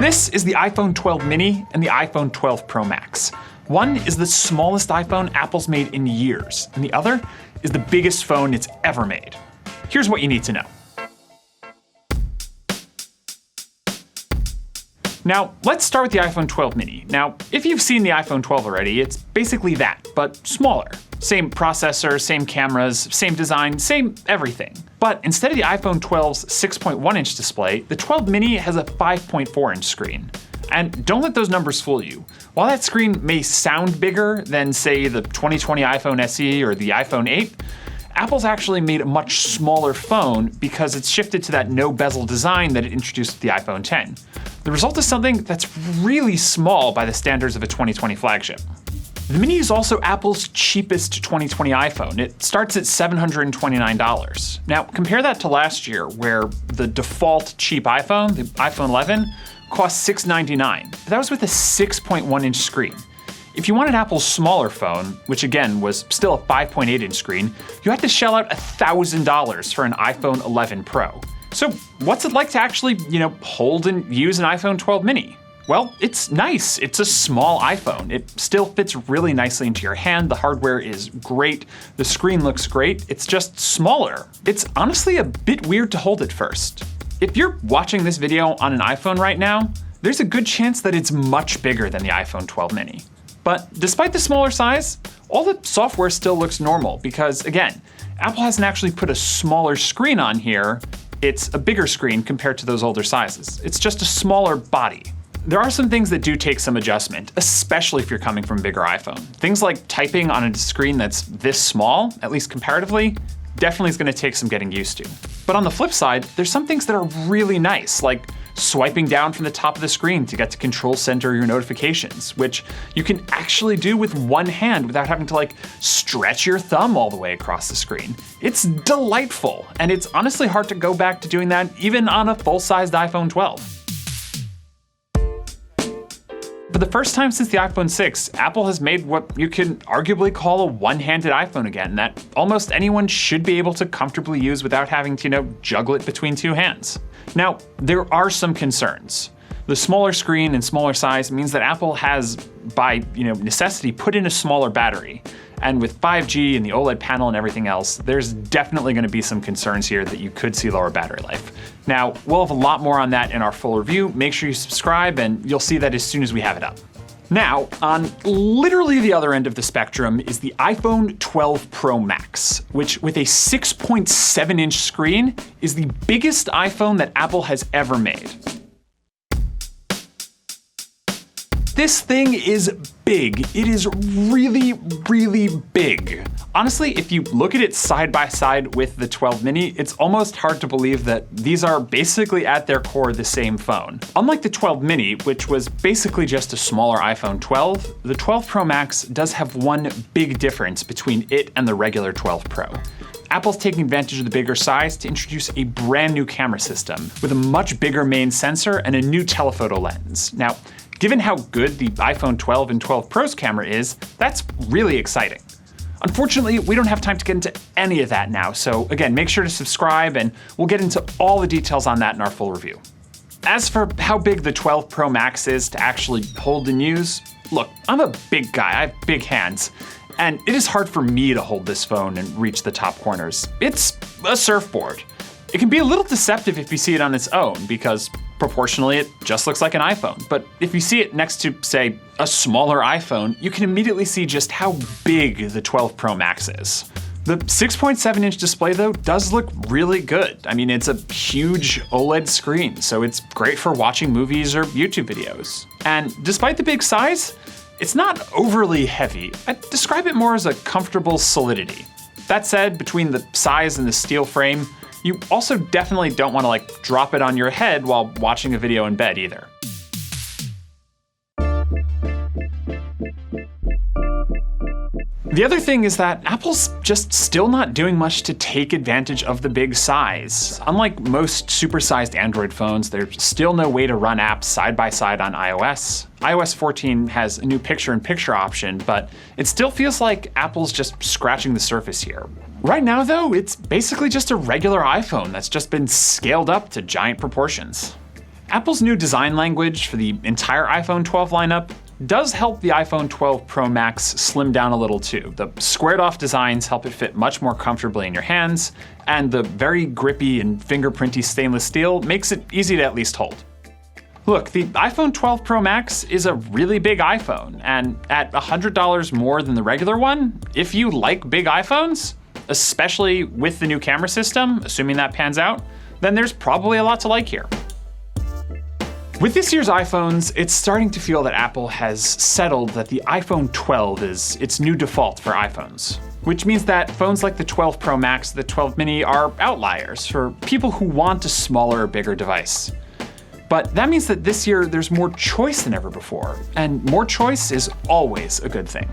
This is the iPhone 12 mini and the iPhone 12 Pro Max. One is the smallest iPhone Apple's made in years, and the other is the biggest phone it's ever made. Here's what you need to know. Now, let's start with the iPhone 12 mini. Now, if you've seen the iPhone 12 already, it's basically that, but smaller. Same processor, same cameras, same design, same everything. But instead of the iPhone 12's 6.1-inch display, the 12 mini has a 5.4-inch screen. And don't let those numbers fool you. While that screen may sound bigger than, say, the 2020 iPhone SE or the iPhone 8, Apple's actually made a much smaller phone because it's shifted to that no-bezel design that it introduced with the iPhone 10. The result is something that's really small by the standards of a 2020 flagship. The Mini is also Apple's cheapest 2020 iPhone. It starts at $729. Now, compare that to last year, where the default cheap iPhone, the iPhone 11, cost $699. But that was with a 6.1-inch screen. If you wanted Apple's smaller phone, which again was still a 5.8-inch screen, you had to shell out $1,000 for an iPhone 11 Pro. So what's it like to actually, hold and use an iPhone 12 mini? Well, it's nice. It's a small iPhone. It still fits really nicely into your hand. The hardware is great. The screen looks great. It's just smaller. It's honestly a bit weird to hold at first. If you're watching this video on an iPhone right now, there's a good chance that it's much bigger than the iPhone 12 mini. But despite the smaller size, all the software still looks normal because, again, Apple hasn't actually put a smaller screen on here. It's a bigger screen compared to those older sizes. It's just a smaller body. There are some things that do take some adjustment, especially if you're coming from a bigger iPhone. Things like typing on a screen that's this small, at least comparatively, definitely is going to take some getting used to. But on the flip side, there's some things that are really nice, like swiping down from the top of the screen to get to Control Center your notifications, which you can actually do with one hand without having to stretch your thumb all the way across the screen. It's delightful, and it's honestly hard to go back to doing that even on a full-sized iPhone 12. For the first time since the iPhone 6, Apple has made what you can arguably call a one-handed iPhone again that almost anyone should be able to comfortably use without having to, juggle it between two hands. Now, there are some concerns. The smaller screen and smaller size means that Apple has, by necessity, put in a smaller battery. And with 5G and the OLED panel and everything else, there's definitely going to be some concerns here that you could see lower battery life. Now, we'll have a lot more on that in our full review. Make sure you subscribe and you'll see that as soon as we have it up. Now, on literally the other end of the spectrum is the iPhone 12 Pro Max, which with a 6.7-inch screen is the biggest iPhone that Apple has ever made. This thing is big. It is really, really big. Honestly, if you look at it side by side with the 12 mini, it's almost hard to believe that these are basically at their core the same phone. Unlike the 12 mini, which was basically just a smaller iPhone 12, the 12 Pro Max does have one big difference between it and the regular 12 Pro. Apple's taking advantage of the bigger size to introduce a brand new camera system with a much bigger main sensor and a new telephoto lens. Now, given how good the iPhone 12 and 12 Pro's camera is, that's really exciting. Unfortunately, we don't have time to get into any of that now, so again, make sure to subscribe and we'll get into all the details on that in our full review. As for how big the 12 Pro Max is to actually hold and use, look, I'm a big guy, I have big hands, and it is hard for me to hold this phone and reach the top corners. It's a surfboard. It can be a little deceptive if you see it on its own because proportionally it just looks like an iPhone. But if you see it next to, say, a smaller iPhone, you can immediately see just how big the 12 Pro Max is. The 6.7-inch display, though, does look really good. I mean, it's a huge OLED screen, so it's great for watching movies or YouTube videos. And despite the big size, it's not overly heavy. I'd describe it more as a comfortable solidity. That said, between the size and the steel frame, you also definitely don't want to drop it on your head while watching a video in bed either. The The other thing is that Apple's just still not doing much to take advantage of the big size. Unlike most supersized Android phones, there's still no way to run apps side by side on iOS. iOS 14 has a new picture-in-picture option, but it still feels like Apple's just scratching the surface here. Right now, though, it's basically just a regular iPhone that's just been scaled up to giant proportions. Apple's new design language for the entire iPhone 12 lineup does help the iPhone 12 Pro Max slim down a little too. The squared-off designs help it fit much more comfortably in your hands, and the very grippy and fingerprinty stainless steel makes it easy to at least hold. Look, the iPhone 12 Pro Max is a really big iPhone, and at $100 more than the regular one, if you like big iPhones, especially with the new camera system, assuming that pans out, then there's probably a lot to like here. With this year's iPhones, it's starting to feel that Apple has settled that the iPhone 12 is its new default for iPhones, which means that phones like the 12 Pro Max, the 12 mini are outliers for people who want a smaller or bigger device. But that means that this year there's more choice than ever before, and more choice is always a good thing.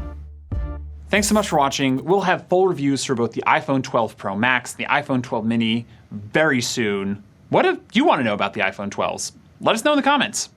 Thanks so much for watching. We'll have full reviews for both the iPhone 12 Pro Max, the iPhone 12 mini very soon. What do you want to know about the iPhone 12s? Let us know in the comments.